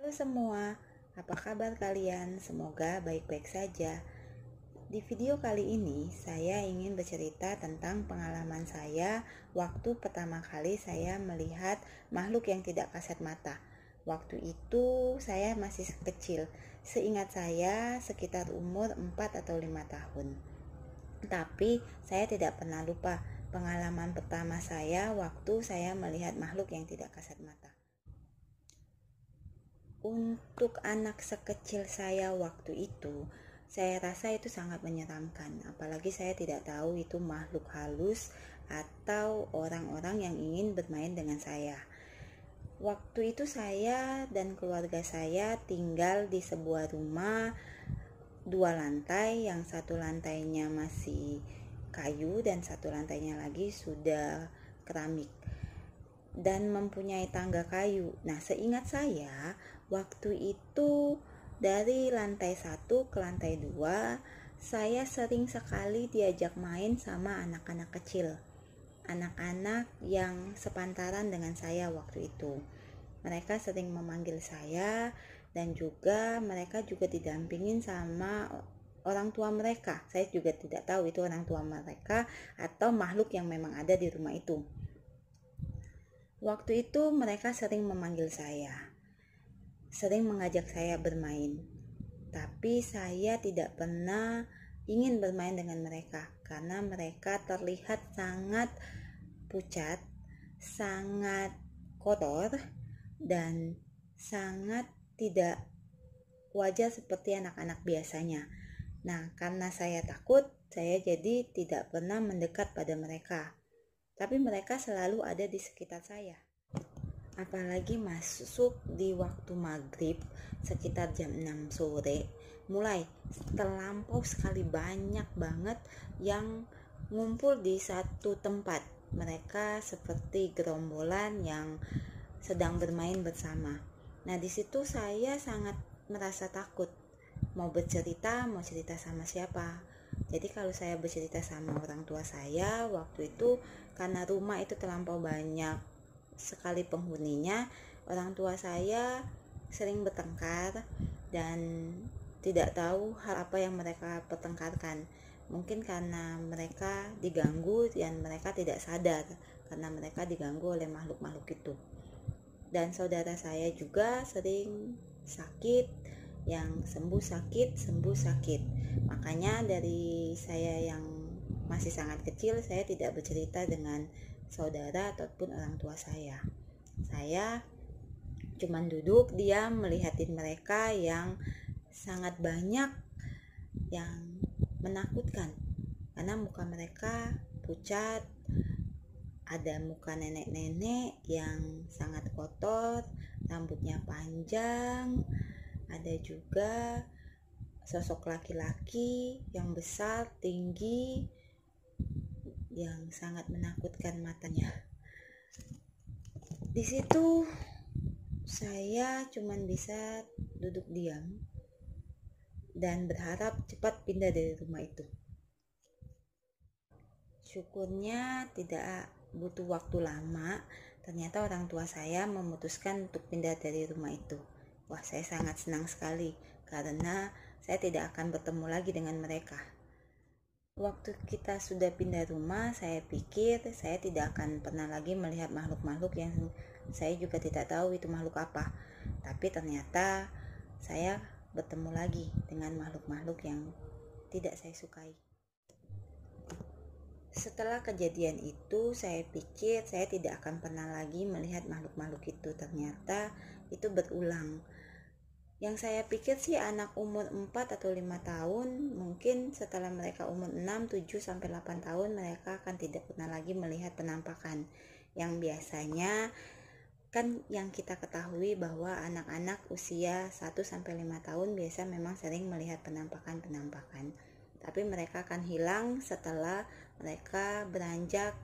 Halo semua, apa kabar kalian? Semoga baik-baik saja. Di video kali ini, saya ingin bercerita tentang pengalaman saya waktu pertama kali saya melihat makhluk yang tidak kasat mata. Waktu itu saya masih kecil, seingat saya sekitar umur 4 atau 5 tahun. Tapi saya tidak pernah lupa pengalaman pertama saya waktu saya melihat makhluk yang tidak kasat mata. Untuk anak sekecil saya waktu itu, saya rasa itu sangat menyeramkan. Apalagi saya tidak tahu itu makhluk halus atau orang-orang yang ingin bermain dengan saya. Waktu itu saya dan keluarga saya tinggal di sebuah rumah 2 lantai, yang satu lantainya masih kayu dan satu lantainya lagi sudah keramik dan mempunyai tangga kayu. Nah, seingat saya waktu itu dari lantai 1 ke lantai 2 saya sering sekali diajak main sama anak-anak kecil, anak-anak yang sepantaran dengan saya waktu itu. Mereka sering memanggil saya dan juga mereka juga didampingin sama orang tua mereka. Saya juga tidak tahu itu orang tua mereka atau makhluk yang memang ada di rumah itu. Waktu itu mereka sering memanggil saya, sering mengajak saya bermain. Tapi saya tidak pernah ingin bermain dengan mereka karena mereka terlihat sangat pucat, sangat kotor, dan sangat tidak wajar seperti anak-anak biasanya. Nah, karena saya takut, saya jadi tidak pernah mendekat pada mereka. Tapi mereka selalu ada di sekitar saya. Apalagi masuk di waktu maghrib sekitar jam 6 sore, mulai terlampau sekali banyak banget yang ngumpul di satu tempat. Mereka seperti gerombolan yang sedang bermain bersama. Nah, di situ saya sangat merasa takut. Mau cerita sama siapa? Jadi kalau saya bercerita sama orang tua saya waktu itu, karena rumah itu terlampau banyak sekali penghuninya, orang tua saya sering bertengkar dan tidak tahu hal apa yang mereka pertengkarkan. Mungkin karena mereka diganggu dan mereka tidak sadar karena mereka diganggu oleh makhluk-makhluk itu. Dan saudara saya juga sering sakit, yang sembuh sakit. Makanya dari saya yang masih sangat kecil, saya tidak bercerita dengan saudara ataupun orang tua saya. Saya cuma duduk diam melihatin mereka yang sangat banyak, yang menakutkan karena muka mereka pucat. Ada muka nenek-nenek yang sangat kotor, rambutnya panjang. Ada juga sosok laki-laki yang besar, tinggi, yang sangat menakutkan matanya. Di situ saya cuma bisa duduk diam dan berharap cepat pindah dari rumah itu. Syukurnya tidak butuh waktu lama, ternyata orang tua saya memutuskan untuk pindah dari rumah itu. Wah, saya sangat senang sekali karena saya tidak akan bertemu lagi dengan mereka. Waktu kita sudah pindah rumah, saya pikir saya tidak akan pernah lagi melihat makhluk-makhluk yang saya juga tidak tahu itu makhluk apa. Tapi ternyata saya bertemu lagi dengan makhluk-makhluk yang tidak saya sukai. Setelah kejadian itu, saya pikir saya tidak akan pernah lagi melihat makhluk-makhluk itu. Ternyata itu berulang. Yang saya pikir sih anak umur 4 atau 5 tahun, mungkin setelah mereka umur 6, 7 sampai 8 tahun mereka akan tidak pernah lagi melihat penampakan. Yang biasanya kan yang kita ketahui bahwa anak-anak usia 1 sampai 5 tahun biasa memang sering melihat penampakan. Tapi mereka akan hilang setelah mereka beranjak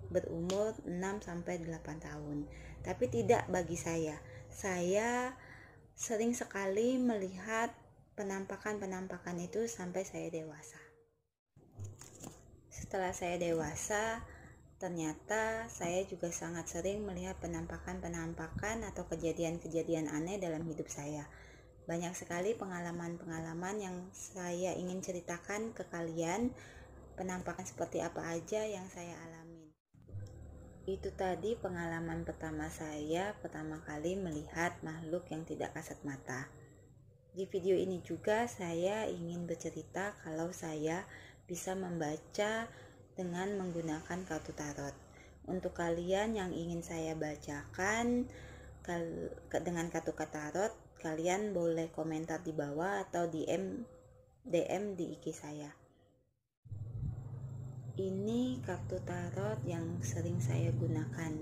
berumur 6 sampai 8 tahun. Tapi tidak bagi saya. Saya sering sekali melihat penampakan itu sampai saya dewasa. Setelah saya dewasa, Ternyata saya juga sangat sering melihat penampakan-penampakan atau kejadian-kejadian aneh dalam hidup saya. Banyak sekali pengalaman-pengalaman yang saya ingin ceritakan ke kalian, penampakan seperti apa aja yang saya alamin. Itu tadi pengalaman pertama saya pertama kali melihat makhluk yang tidak kasat mata. Di video ini juga saya ingin bercerita kalau saya bisa membaca dengan menggunakan kartu tarot. Untuk kalian yang ingin saya bacakan dengan kartu tarot, kalian boleh komentar di bawah atau DM di IG saya. Ini kartu tarot yang sering saya gunakan.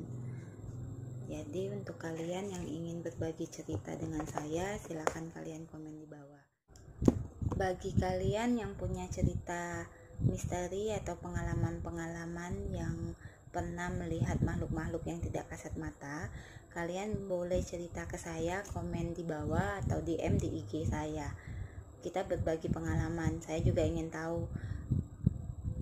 Jadi untuk kalian yang ingin berbagi cerita dengan saya, silakan kalian komen di bawah. Bagi kalian yang punya cerita misteri atau pengalaman-pengalaman yang pernah melihat makhluk-makhluk yang tidak kasat mata, kalian boleh cerita ke saya, komen di bawah atau DM di IG saya. Kita berbagi pengalaman. Saya juga ingin tahu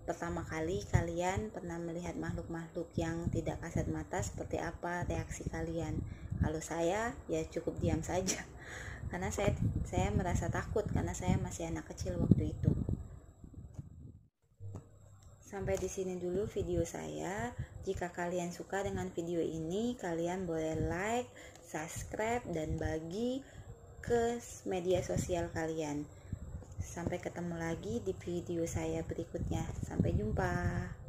pertama kali kalian pernah melihat makhluk-makhluk yang tidak kasat mata, seperti apa reaksi kalian. Kalau saya ya cukup diam saja karena saya merasa takut karena saya masih anak kecil waktu itu. Sampai di sini dulu video saya. Jika kalian suka dengan video ini, kalian boleh like, subscribe, dan bagi ke media sosial kalian. Sampai ketemu lagi di video saya berikutnya. Sampai jumpa.